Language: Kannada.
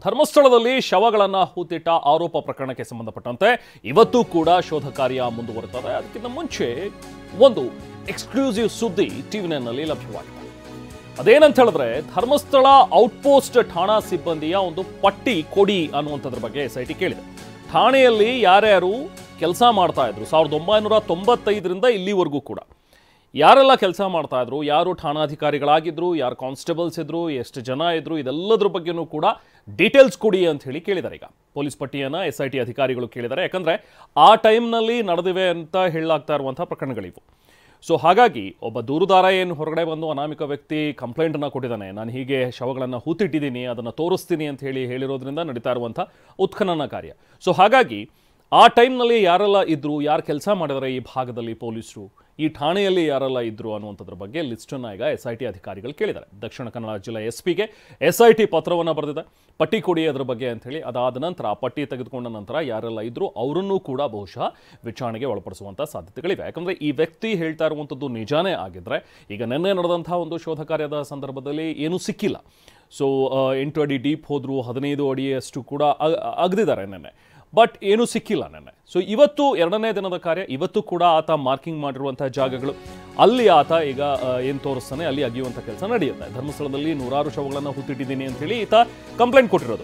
ಧರ್ಮಸ್ಥಳದಲ್ಲಿ ಶವಗಳನ್ನು ಹೂತಿಟ್ಟ ಆರೋಪ ಪ್ರಕರಣಕ್ಕೆ ಸಂಬಂಧಪಟ್ಟಂತೆ ಇವತ್ತು ಕೂಡ ಶೋಧ ಕಾರ್ಯ ಮುಂದುವರಿಯುತ್ತದೆ. ಅದಕ್ಕಿಂತ ಮುಂಚೆ ಒಂದು ಎಕ್ಸ್ಕ್ಲೂಸಿವ್ ಸುದ್ದಿ ಟಿವಿ9ನಲ್ಲಿ ಲಭ್ಯವಾಗಿದೆ. ಅದೇನಂತ ಹೇಳಿದ್ರೆ, ಧರ್ಮಸ್ಥಳ ಔಟ್ಪೋಸ್ಟ್ ಠಾಣಾ ಸಿಬ್ಬಂದಿಯ ಒಂದು ಪಟ್ಟಿ ಕೊಡಿ ಅನ್ನುವಂಥದ್ರ ಬಗ್ಗೆ SIT ಕೇಳಿದೆ. ಠಾಣೆಯಲ್ಲಿ ಯಾರ್ಯಾರು ಕೆಲಸ ಮಾಡ್ತಾ ಇದ್ರು 1995ರಿಂದ ಇಲ್ಲಿವರೆಗೂ ಕೂಡ ಯಾರೆಲ್ಲ ಕೆಲಸ ಮಾಡ್ತಾ ಇದ್ರು, ಯಾರು ಠಾಣಾಧಿಕಾರಿಗಳಾಗಿದ್ರು, ಯಾರು ಕಾನ್ಸ್ಟೇಬಲ್ಸ್ ಇದ್ರು, ಎಷ್ಟು ಜನ ಇದ್ರು, ಇದೆಲ್ಲದ್ರ ಬಗ್ಗೆನೂ ಕೂಡ ಡೀಟೇಲ್ಸ್ ಕೊಡಿ ಅಂತ ಹೇಳಿ ಕೇಳಿದ್ದಾರೆ. ಈಗ ಪೊಲೀಸ್ ಪಟ್ಟಿಯನ್ನು SIT ಅಧಿಕಾರಿಗಳು ಕೇಳಿದ್ದಾರೆ. ಯಾಕಂದರೆ ಆ ಟೈಮ್ನಲ್ಲಿ ನಡೆದಿವೆ ಅಂತ ಹೇಳಲಾಗ್ತಾ ಇರುವಂಥ ಪ್ರಕರಣಗಳಿವು. ಸೊ ಹಾಗಾಗಿ ಒಬ್ಬ ದೂರುದಾರ ಏನು ಹೊರಗಡೆ ಬಂದು ಅನಾಮಿಕ ವ್ಯಕ್ತಿ ಕಂಪ್ಲೇಂಟನ್ನು ಕೊಟ್ಟಿದ್ದಾನೆ, ನಾನು ಹೀಗೆ ಶವಗಳನ್ನು ಹೂತಿಟ್ಟಿದ್ದೀನಿ, ಅದನ್ನು ತೋರಿಸ್ತೀನಿ ಅಂತ ಹೇಳಿರೋದ್ರಿಂದ ನಡೀತಾ ಇರುವಂಥ ಉತ್ಖನನ ಕಾರ್ಯ. ಸೊ ಹಾಗಾಗಿ ಆ ಟೈಮ್ನಲ್ಲಿ ಯಾರೆಲ್ಲ ಇದ್ದರು, ಯಾರು ಕೆಲಸ ಮಾಡಿದರೆ ಈ ಭಾಗದಲ್ಲಿ ಪೊಲೀಸರು, ಈ ಠಾಣೆಯಲ್ಲಿ ಯಾರೆಲ್ಲ ಇದ್ದರು ಅನ್ನುವಂಥದ್ರ ಬಗ್ಗೆ ಲಿಸ್ಟನ್ನು ಈಗ SIT ಅಧಿಕಾರಿಗಳು ಕೇಳಿದ್ದಾರೆ. ದಕ್ಷಿಣ ಕನ್ನಡ ಜಿಲ್ಲಾ SPಗೆ SIT ಪತ್ರವನ್ನು ಬರೆದಿದೆ, ಪಟ್ಟಿ ಕೊಡಿ ಅದರ ಬಗ್ಗೆ ಅಂಥೇಳಿ. ಅದಾದ ನಂತರ ಆ ಪಟ್ಟಿ ತೆಗೆದುಕೊಂಡ ನಂತರ ಯಾರೆಲ್ಲ ಇದ್ದರು ಅವರನ್ನೂ ಕೂಡ ಬಹುಶಃ ವಿಚಾರಣೆಗೆ ಒಳಪಡಿಸುವಂಥ ಸಾಧ್ಯತೆಗಳಿವೆ. ಯಾಕಂದರೆ ಈ ವ್ಯಕ್ತಿ ಹೇಳ್ತಾ ಇರುವಂಥದ್ದು ನಿಜಾನೇ ಆಗಿದ್ದರೆ, ಈಗ ನಿನ್ನೆ ನಡೆದಂಥ ಒಂದು ಶೋಧ ಕಾರ್ಯದ ಸಂದರ್ಭದಲ್ಲಿ ಏನೂ ಸಿಕ್ಕಿಲ್ಲ. ಸೊ 8 ಅಡಿ ಡೀಪ್ ಹೋದರು, 15 ಅಡಿಯಷ್ಟು ಕೂಡ ಅಗದಿದ್ದಾರೆ ನೆನ್ನೆ, ಬಟ್ ಏನೂ ಸಿಕ್ಕಿಲ್ಲ ನೆನ್ನೆ. ಸೊ ಇವತ್ತು ಎರಡನೇ ದಿನದ ಕಾರ್ಯ. ಇವತ್ತು ಕೂಡ ಆತ ಮಾರ್ಕಿಂಗ್ ಮಾಡಿರುವಂಥ ಜಾಗಗಳು, ಅಲ್ಲಿ ಆತ ಈಗ ಏನು ತೋರಿಸ್ತಾನೆ ಅಲ್ಲಿ ಅಗಿಯುವಂಥ ಕೆಲಸ ನಡೆಯುತ್ತೆ. ಧರ್ಮಸ್ಥಳದಲ್ಲಿ 100 ಶವಗಳನ್ನು ಹೂತಿಟ್ಟಿದ್ದೀನಿ ಅಂತೇಳಿ ಈತ ಕಂಪ್ಲೇಂಟ್ ಕೊಟ್ಟಿರೋದು.